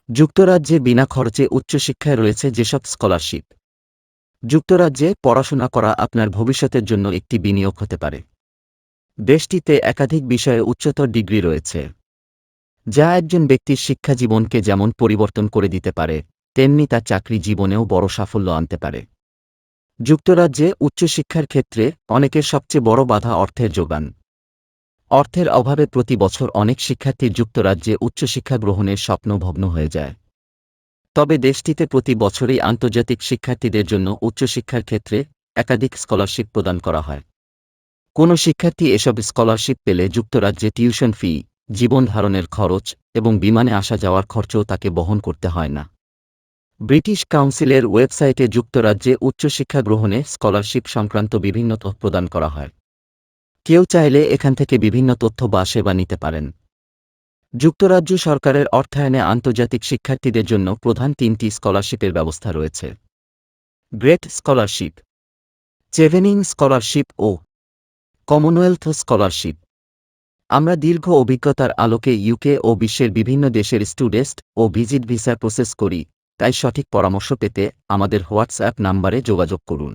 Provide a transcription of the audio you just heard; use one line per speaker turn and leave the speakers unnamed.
যুক্তরাজ্যে বিনা খরচে উচ্চশিক্ষায় রয়েছে যেসব স্কলারশিপ। যুক্তরাজ্যে পড়াশোনা করা আপনার ভবিষ্যতের জন্য একটি বিনিয়োগ হতে পারে। দেশটিতে একাধিক বিষয়ে উচ্চতর ডিগ্রি রয়েছে, যা একজন ব্যক্তির শিক্ষা জীবনকে যেমন পরিবর্তন করে দিতে পারে, তেমনি তার চাকরি জীবনেও বড় সাফল্য আনতে পারে। যুক্তরাজ্যে উচ্চশিক্ষার ক্ষেত্রে অনেকের সবচেয়ে বড় বাধা অর্থের যোগান। অর্থের অভাবে প্রতি বছর অনেক শিক্ষার্থীর যুক্তরাজ্যে উচ্চশিক্ষা গ্রহণের স্বপ্ন ভগ্ন হয়ে যায়। তবে দেশটিতে প্রতি বছরই আন্তর্জাতিক শিক্ষার্থীদের জন্য উচ্চশিক্ষার ক্ষেত্রে একাধিক স্কলারশিপ প্রদান করা হয়। কোনো শিক্ষার্থী এসব স্কলারশিপ পেলে যুক্তরাজ্যে টিউশন ফি, জীবন ধারণের খরচ এবং বিমানে আসা যাওয়ার খরচও তাকে বহন করতে হয় না। ব্রিটিশ কাউন্সিলের ওয়েবসাইটে যুক্তরাজ্যে উচ্চশিক্ষা গ্রহণে স্কলারশিপ সংক্রান্ত বিভিন্ন তথ্য প্রদান করা হয়। কেউ চাইলে এখান থেকে বিভিন্ন তথ্য বা সেবা নিতে পারেন। যুক্তরাজ্য সরকারের অর্থায়নে আন্তর্জাতিক শিক্ষার্থীদের জন্য প্রধান 3টি স্কলারশিপের ব্যবস্থা রয়েছে: গ্রেট স্কলারশিপ, চেভেনিং স্কলারশিপ ও কমনওয়েলথ স্কলারশিপ। আমরা দীর্ঘ অভিজ্ঞতার আলোকে ইউকে ও বিশ্বের বিভিন্ন দেশের স্টুডেন্ট ও ভিজিট ভিসা প্রসেস করি, তাই সঠিক পরামর্শ পেতে আমাদের হোয়াটসঅ্যাপ নম্বরে যোগাযোগ করুন।